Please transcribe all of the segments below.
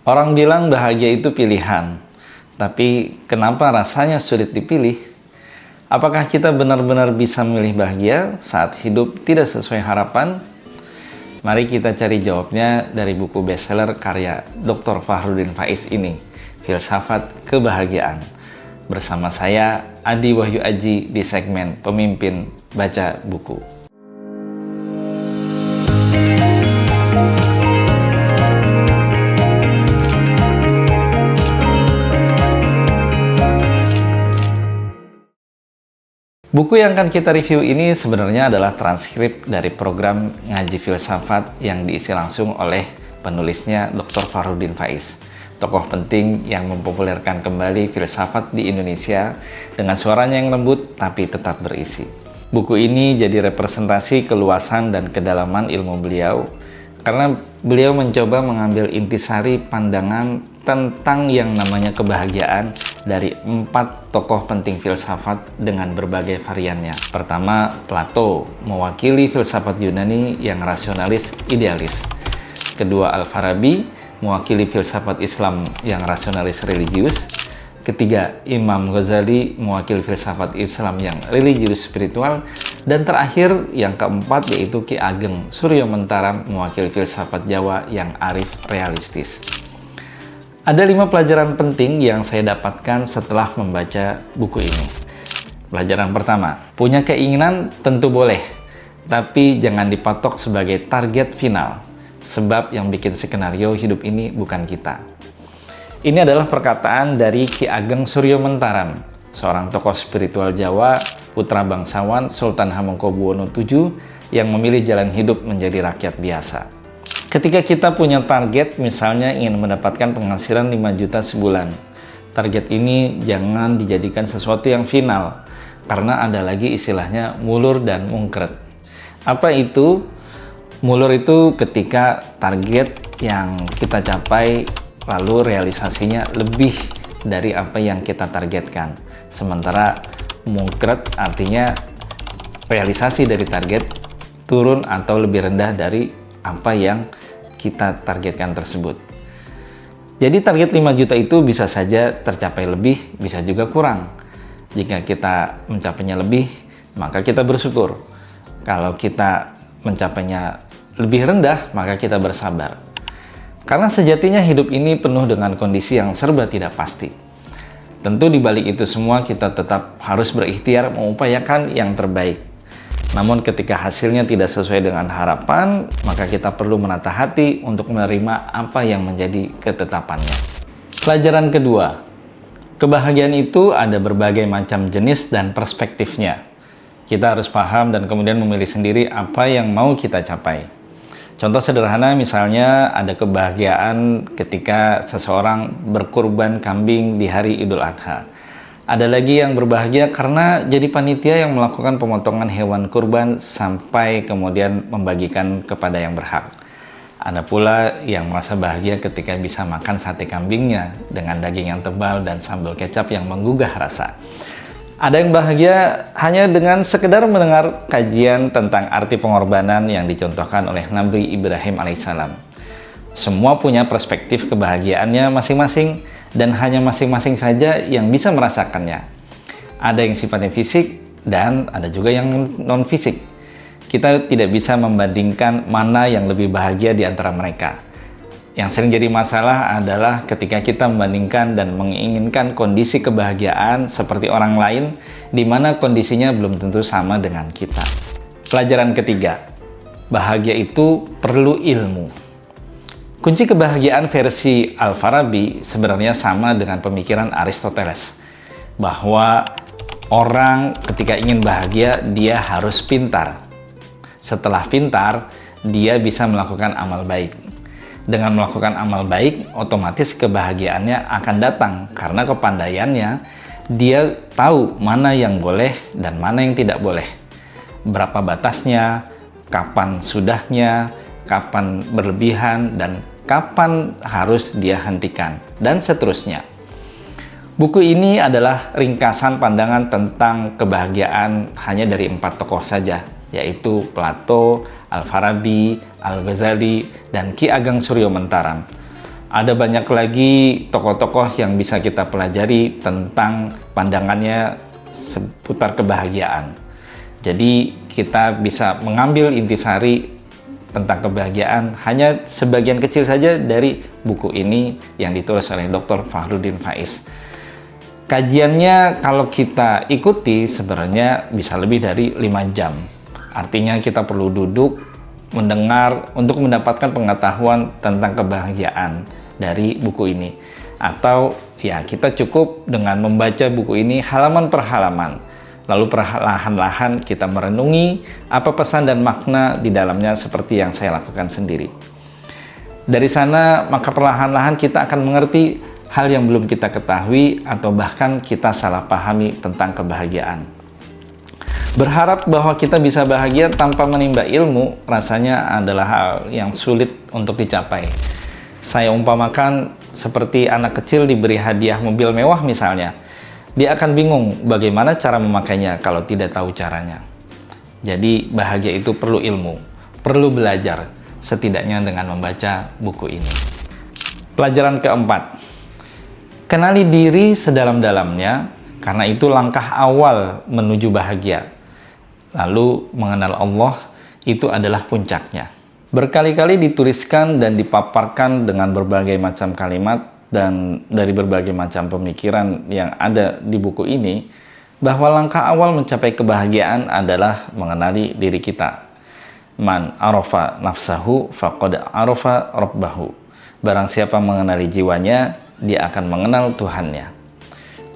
Orang bilang bahagia itu pilihan, tapi kenapa rasanya sulit dipilih? Apakah kita benar-benar bisa memilih bahagia saat hidup tidak sesuai harapan? Mari kita cari jawabnya dari buku bestseller karya Dr. Fahrudin Faiz ini, Filsafat Kebahagiaan. Bersama saya, Adi Wahyu Aji, di segmen Pemimpin Baca Buku. Buku yang akan kita review ini sebenarnya adalah transkrip dari program ngaji filsafat yang diisi langsung oleh penulisnya Dr. Fahrudin Faiz, tokoh penting yang mempopulerkan kembali filsafat di Indonesia dengan suaranya yang lembut tapi tetap berisi. Buku ini jadi representasi keluasan dan kedalaman ilmu beliau karena beliau mencoba mengambil intisari pandangan tentang yang namanya kebahagiaan dari 4 tokoh penting filsafat dengan berbagai variannya. Pertama, Plato, mewakili filsafat Yunani yang rasionalis idealis. Kedua, Al-Farabi, mewakili filsafat Islam yang rasionalis religius. Ketiga, Imam Ghazali, mewakili filsafat Islam yang religius spiritual. Dan terakhir, yang keempat, yaitu Ki Ageng Suryo Mentaram, mewakili filsafat Jawa yang arif realistis. Ada 5 pelajaran penting yang saya dapatkan setelah membaca buku ini. Pelajaran pertama, punya keinginan tentu boleh, tapi jangan dipatok sebagai target final, sebab yang bikin skenario hidup ini bukan kita. Ini adalah perkataan dari Ki Ageng Suryo Mentaram, seorang tokoh spiritual Jawa, putra bangsawan Sultan Hamengkubuwono VII yang memilih jalan hidup menjadi rakyat biasa. Ketika kita punya target, misalnya ingin mendapatkan penghasilan 5 juta sebulan, target ini jangan dijadikan sesuatu yang final, karena ada lagi istilahnya mulur dan mungkret. Apa itu? Mulur itu ketika target yang kita capai, lalu realisasinya lebih dari apa yang kita targetkan. Sementara mungkret artinya realisasi dari target turun atau lebih rendah dari apa yang kita targetkan tersebut. Jadi target 5 juta itu bisa saja tercapai lebih, bisa juga kurang. Jika kita mencapainya lebih, maka kita bersyukur. Kalau kita mencapainya lebih rendah, maka kita bersabar. Karena sejatinya hidup ini penuh dengan kondisi yang serba tidak pasti. Tentu di balik itu semua kita tetap harus berikhtiar mengupayakan yang terbaik. Namun ketika hasilnya tidak sesuai dengan harapan, maka kita perlu menata hati untuk menerima apa yang menjadi ketetapannya. Pelajaran kedua, kebahagiaan itu ada berbagai macam jenis dan perspektifnya. Kita harus paham dan kemudian memilih sendiri apa yang mau kita capai. Contoh sederhana misalnya ada kebahagiaan ketika seseorang berkurban kambing di hari Idul Adha. Ada lagi yang berbahagia karena jadi panitia yang melakukan pemotongan hewan kurban sampai kemudian membagikan kepada yang berhak. Ada pula yang merasa bahagia ketika bisa makan sate kambingnya dengan daging yang tebal dan sambal kecap yang menggugah rasa. Ada yang bahagia hanya dengan sekedar mendengar kajian tentang arti pengorbanan yang dicontohkan oleh Nabi Ibrahim alaihissalam. Semua punya perspektif kebahagiaannya masing-masing dan hanya masing-masing saja yang bisa merasakannya. Ada yang sifatnya fisik dan ada juga yang non-fisik. Kita tidak bisa membandingkan mana yang lebih bahagia di antara mereka. Yang sering jadi masalah adalah ketika kita membandingkan dan menginginkan kondisi kebahagiaan seperti orang lain, di mana kondisinya belum tentu sama dengan kita. Pelajaran ketiga, bahagia itu perlu ilmu. Kunci kebahagiaan versi Al-Farabi sebenarnya sama dengan pemikiran Aristoteles, bahwa orang ketika ingin bahagia, dia harus pintar. Setelah pintar, dia bisa melakukan amal baik. Dengan melakukan amal baik, otomatis kebahagiaannya akan datang karena kepandaiannya, dia tahu mana yang boleh dan mana yang tidak boleh. Berapa batasnya, kapan sudahnya, kapan berlebihan, dan kapan harus dia hentikan, dan seterusnya. Buku ini adalah ringkasan pandangan tentang kebahagiaan hanya dari 4 tokoh saja, yaitu Plato, Al-Farabi, Al-Ghazali, dan Ki Ageng Suryo Mentaram. Ada banyak lagi tokoh-tokoh yang bisa kita pelajari tentang pandangannya seputar kebahagiaan. Jadi kita bisa mengambil intisari tentang kebahagiaan hanya sebagian kecil saja dari buku ini yang ditulis oleh Dr. Fahrudin Faiz. Kajiannya kalau kita ikuti sebenarnya bisa lebih dari 5 jam. Artinya kita perlu duduk, mendengar untuk mendapatkan pengetahuan tentang kebahagiaan dari buku ini. Atau ya kita cukup dengan membaca buku ini halaman per halaman. Lalu perlahan-lahan kita merenungi apa pesan dan makna di dalamnya seperti yang saya lakukan sendiri. Dari sana maka perlahan-lahan kita akan mengerti hal yang belum kita ketahui atau bahkan kita salah pahami tentang kebahagiaan. Berharap bahwa kita bisa bahagia tanpa menimba ilmu rasanya adalah hal yang sulit untuk dicapai. Saya umpamakan seperti anak kecil diberi hadiah mobil mewah misalnya. Dia akan bingung bagaimana cara memakainya kalau tidak tahu caranya. Jadi bahagia itu perlu ilmu, perlu belajar, setidaknya dengan membaca buku ini. Pelajaran keempat, kenali diri sedalam-dalamnya, karena itu langkah awal menuju bahagia. Lalu mengenal Allah itu adalah puncaknya. Berkali-kali dituliskan dan dipaparkan dengan berbagai macam kalimat dan dari berbagai macam pemikiran yang ada di buku ini, bahwa langkah awal mencapai kebahagiaan adalah mengenali diri kita. Man arafa nafsahu faqad arafa rabbahu. Barang siapa mengenali jiwanya, dia akan mengenal Tuhannya.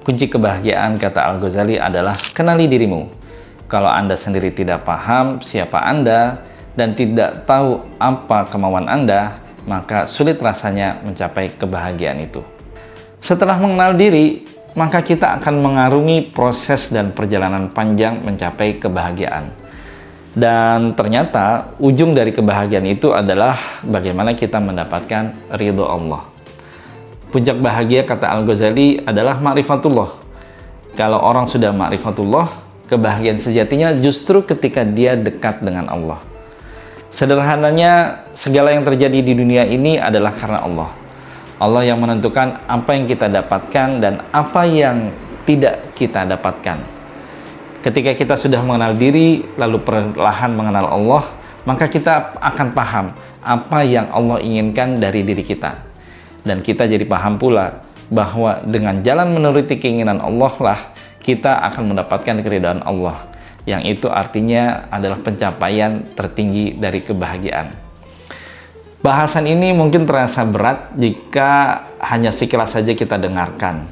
Kunci kebahagiaan, kata Al-Ghazali, adalah kenali dirimu. Kalau Anda sendiri tidak paham siapa Anda dan tidak tahu apa kemauan Anda, maka sulit rasanya mencapai kebahagiaan itu. Setelah mengenal diri, maka kita akan mengarungi proses dan perjalanan panjang mencapai kebahagiaan. Dan ternyata ujung dari kebahagiaan itu adalah bagaimana kita mendapatkan ridho Allah. Puncak bahagia, kata Al-Ghazali, adalah ma'rifatullah. Kalau orang sudah ma'rifatullah, kebahagiaan sejatinya justru ketika dia dekat dengan Allah. Sederhananya, segala yang terjadi di dunia ini adalah karena Allah. Allah yang menentukan apa yang kita dapatkan dan apa yang tidak kita dapatkan. Ketika kita sudah mengenal diri, lalu perlahan mengenal Allah, maka kita akan paham apa yang Allah inginkan dari diri kita. Dan kita jadi paham pula bahwa dengan jalan menuruti keinginan Allah lah kita akan mendapatkan keridhaan Allah, yang itu artinya adalah pencapaian tertinggi dari kebahagiaan. Bahasan ini mungkin terasa berat jika hanya sekilas saja kita dengarkan.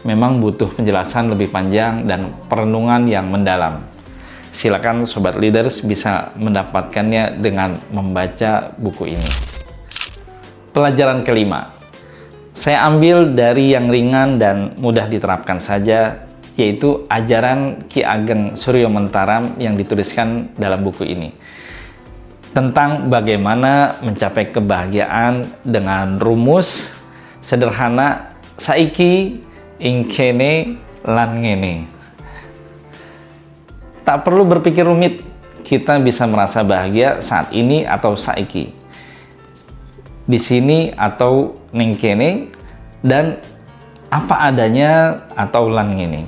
Memang butuh penjelasan lebih panjang dan perenungan yang mendalam. Silakan Sobat Leaders bisa mendapatkannya dengan membaca buku ini. Pelajaran kelima, saya ambil dari yang ringan dan mudah diterapkan saja, yaitu ajaran Ki Ageng Suryo Mentaram yang dituliskan dalam buku ini tentang bagaimana mencapai kebahagiaan dengan rumus sederhana saiki ingkene lan ngene. Tak perlu berpikir rumit, kita bisa merasa bahagia saat ini atau saiki, di sini atau ning kene, dan apa adanya atau lan ngene.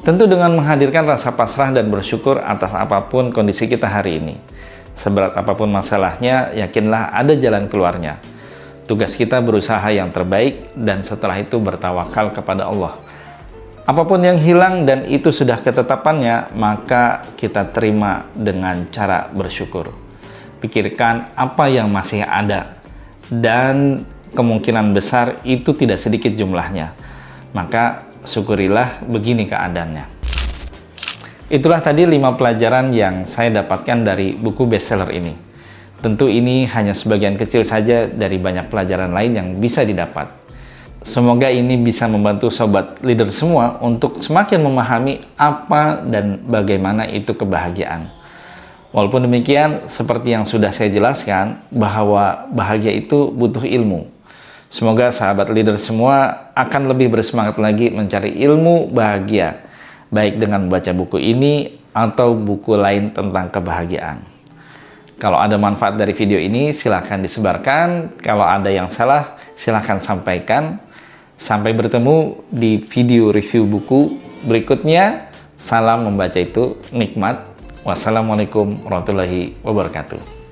Tentu dengan menghadirkan rasa pasrah dan bersyukur atas apapun kondisi kita hari ini. Seberat apapun masalahnya, yakinlah ada jalan keluarnya. Tugas kita berusaha yang terbaik dan setelah itu bertawakal kepada Allah. Apapun yang hilang dan itu sudah ketetapannya, maka kita terima dengan cara bersyukur. Pikirkan apa yang masih ada dan kemungkinan besar itu tidak sedikit jumlahnya. Maka syukurilah begini keadaannya. Itulah tadi 5 pelajaran yang saya dapatkan dari buku bestseller ini. Tentu ini hanya sebagian kecil saja dari banyak pelajaran lain yang bisa didapat. Semoga ini bisa membantu Sobat Leader semua untuk semakin memahami apa dan bagaimana itu kebahagiaan. Walaupun demikian, seperti yang sudah saya jelaskan, bahwa bahagia itu butuh ilmu. Semoga sahabat leader semua akan lebih bersemangat lagi mencari ilmu bahagia, baik dengan membaca buku ini atau buku lain tentang kebahagiaan. Kalau ada manfaat dari video ini, silahkan disebarkan. Kalau ada yang salah, silahkan sampaikan. Sampai bertemu di video review buku berikutnya. Salam membaca itu nikmat. Wassalamualaikum warahmatullahi wabarakatuh.